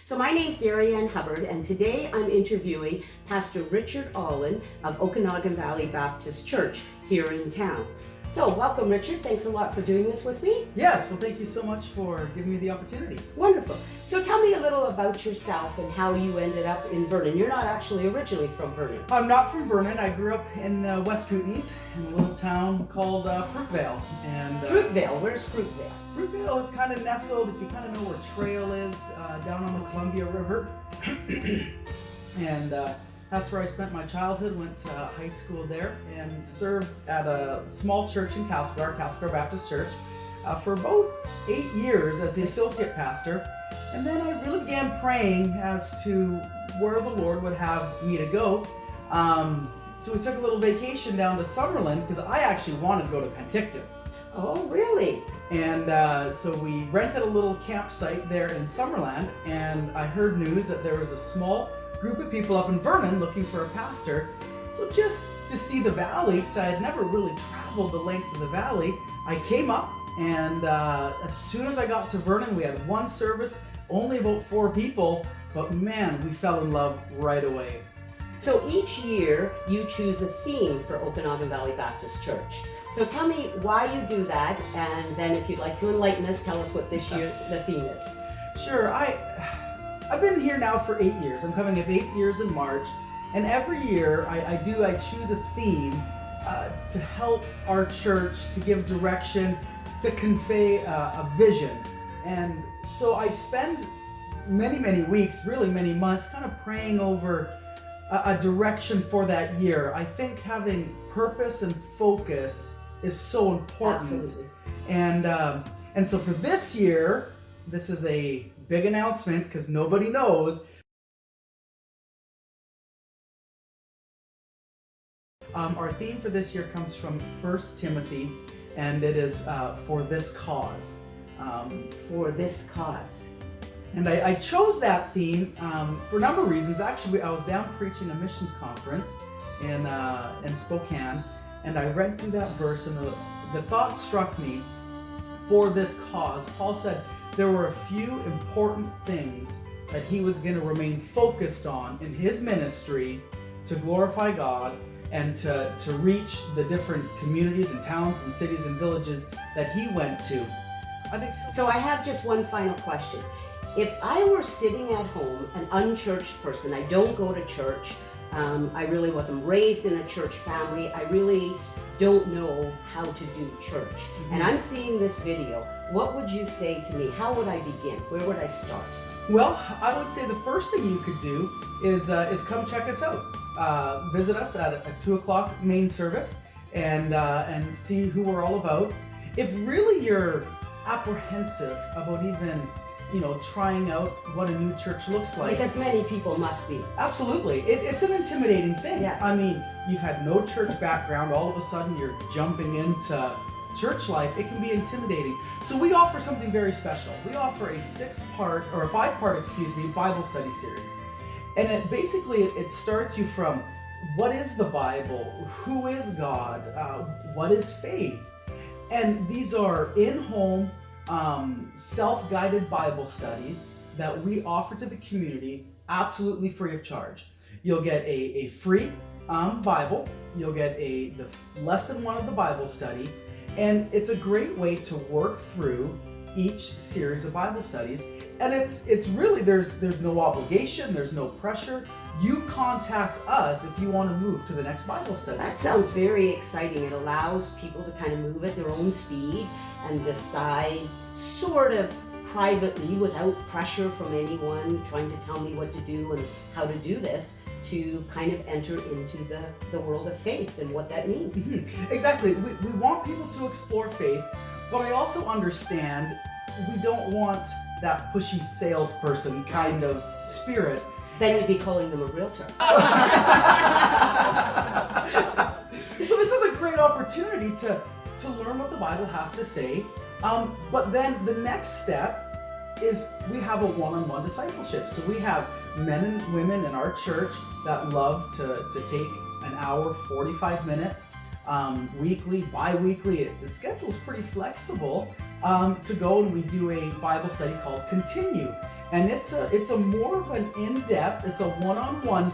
So my name's Darianne Hubbard, and today I'm interviewing Pastor Richard Aulin of Okanagan Valley Baptist Church here in town. So welcome, Richard. Thanks a lot for doing this with me. Yes, well, thank you so much for giving me the opportunity. Wonderful. So tell me a little about yourself and how you ended up in Vernon. You're not actually originally from Vernon. I'm not from Vernon. I grew up in West Kootenays in a little town called Fruitvale. And Fruitvale? Where's Fruitvale? Fruitvale is kind of nestled, if you kind of know where Trail is, down on the Columbia River. And that's where I spent my childhood, went to high school there, and served at a small church in Castlegar Baptist Church, for about 8 years as the associate pastor. And then I really began praying as to where the Lord would have me to go. So we took a little vacation down to Summerlin, because I actually wanted to go to Penticton. Oh, really? And so we rented a little campsite there in Summerland, and I heard news that there was a small group of people up in Vernon looking for a pastor. So just to see the valley, because I had never really traveled the length of the valley, I came up, and as soon as I got to Vernon, we had one service, only about 4 people, but man, we fell in love right away. So each year you choose a theme for Okanagan Valley Baptist Church. So tell me why you do that, and then if you'd like to enlighten us, tell us what this year the theme is. Sure, I've been here now for 8 years. I'm coming up 8 years in March, and every year I choose a theme to help our church, to give direction, to convey a vision. And so I spend many weeks, really many months, kind of praying over a direction for that year. I think having purpose and focus is so important. Absolutely. And so for this year, this is a big announcement because nobody knows. Our theme for this year comes from 1 Timothy, and it is for this cause. For this cause. And I chose that theme for a number of reasons. Actually, I was down preaching a missions conference in Spokane, and I read through that verse, and the thought struck me, for this cause. Paul said there were a few important things that he was going to remain focused on in his ministry to glorify God and to reach the different communities and towns and cities and villages that he went to. So I have just one final question. If I were sitting at home, an unchurched person, I don't go to church, I really wasn't raised in a church family, I really don't know how to do church, and I'm seeing this video, what would you say to me? How would I begin? Where would I start? Well, I would say the first thing you could do is come check us out. Visit us at a 2 o'clock main service and see who we're all about. If really you're apprehensive about even trying out what a new church looks like. Because many people must be. Absolutely. It's an intimidating thing. Yes. I mean, you've had no church background, all of a sudden you're jumping into church life. It can be intimidating. So we offer something very special. We offer a 5-part Bible study series. And it starts you from what is the Bible, who is God, what is faith. And these are in-home, self-guided Bible studies that we offer to the community absolutely free of charge. You'll get a free Bible, you'll get the lesson 1 of the Bible study, and it's a great way to work through each series of Bible studies. And it's really, there's no obligation, there's no pressure. You contact us if you want to move to the next Bible study. That sounds very exciting. It allows people to kind of move at their own speed and decide sort of privately without pressure from anyone trying to tell me what to do and how to do this, to kind of enter into the world of faith and what that means. Mm-hmm. Exactly. We want people to explore faith, but I also understand we don't want that pushy salesperson kind of spirit. Then you'd be calling them a realtor. Well, this is a great opportunity to learn what the Bible has to say. But then the next step is we have a one-on-one discipleship. So we have men and women in our church that love to take an hour, 45 minutes, weekly, bi-weekly. The schedule's pretty flexible to go, and we do a Bible study called Continue. And it's a more of an in-depth, it's a one-on-one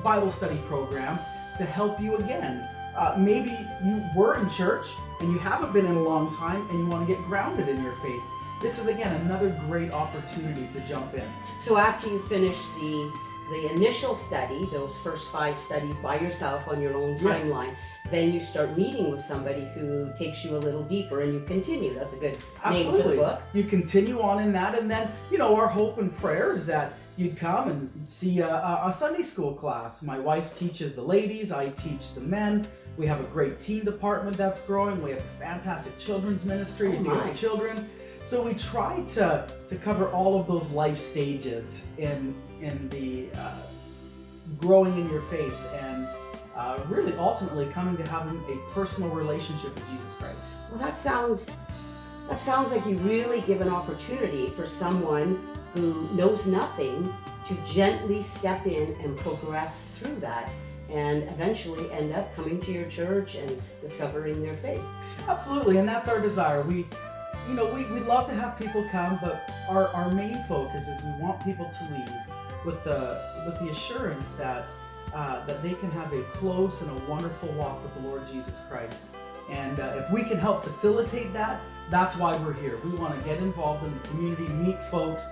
Bible study program to help you again. Maybe you were in church and you haven't been in a long time and you want to get grounded in your faith. This is, again, another great opportunity to jump in. So after you finish the initial study, those first 5 studies by yourself on your own timeline, then you start meeting with somebody who takes you a little deeper and you continue. That's a good name for the book. You continue on in that, and then, our hope and prayer is that you'd come and see a Sunday school class. My wife teaches the ladies, I teach the men. We have a great teen department that's growing. We have a fantastic children's ministry if you have children. So we try to cover all of those life stages in the growing in your faith and really ultimately coming to having a personal relationship with Jesus Christ. Well, that sounds like you really give an opportunity for someone who knows nothing to gently step in and progress through that and eventually end up coming to your church and discovering their faith. Absolutely, and that's our desire. We love to have people come, but our main focus is we want people to leave with the assurance that they can have a close and a wonderful walk with the Lord Jesus Christ. And if we can help facilitate that, that's why we're here. We want to get involved in the community, meet folks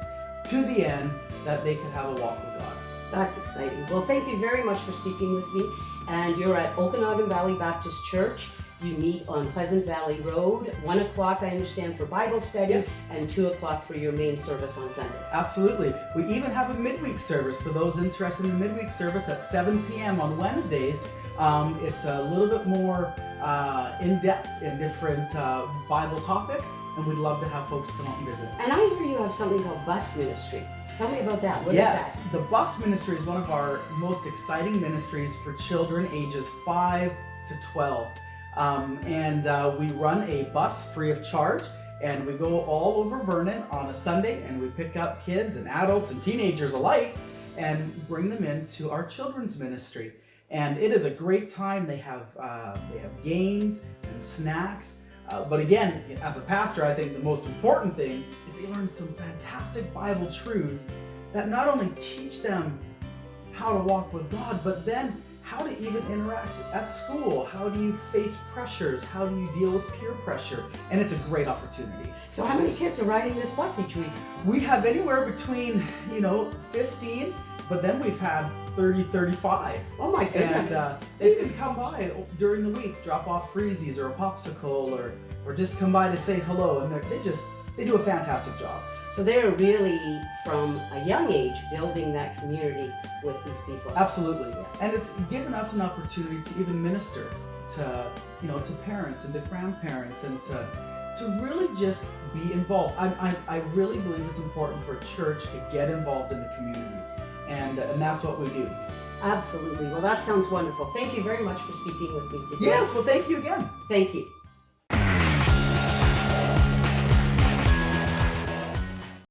to the end that they can have a walk with God. That's exciting. Well, thank you very much for speaking with me. And you're at Okanagan Valley Baptist Church. You meet on Pleasant Valley Road, 1 o'clock, I understand, for Bible study, and 2 o'clock for your main service on Sundays. Absolutely. We even have a midweek service for those interested in the midweek service at 7 p.m. on Wednesdays. It's a little bit more in-depth in different Bible topics, and we'd love to have folks come out and visit. And I hear you have something called bus ministry. Tell me about that. What is that? The bus ministry is one of our most exciting ministries for children ages 5 to 12. We run a bus free of charge, and we go all over Vernon on a Sunday, and we pick up kids and adults and teenagers alike and bring them into our children's ministry. And it is a great time. They have games and snacks. But again, as a pastor, I think the most important thing is they learn some fantastic Bible truths that not only teach them how to walk with God, but then how to even interact at school. How do you face pressures? How do you deal with peer pressure? And it's a great opportunity. So how many kids are riding this bus each week? We have anywhere between, 15, but then we've had 30, 35. Oh my goodness. And they can come by during the week, drop off freezies or a popsicle or just come by to say hello. And they do a fantastic job. So they're really, from a young age, building that community with these people. Absolutely. And it's given us an opportunity to even minister to parents and to grandparents and to really just be involved. I really believe it's important for a church to get involved in the community. And that's what we do. Absolutely. Well, that sounds wonderful. Thank you very much for speaking with me today. Yes, well, thank you again. Thank you.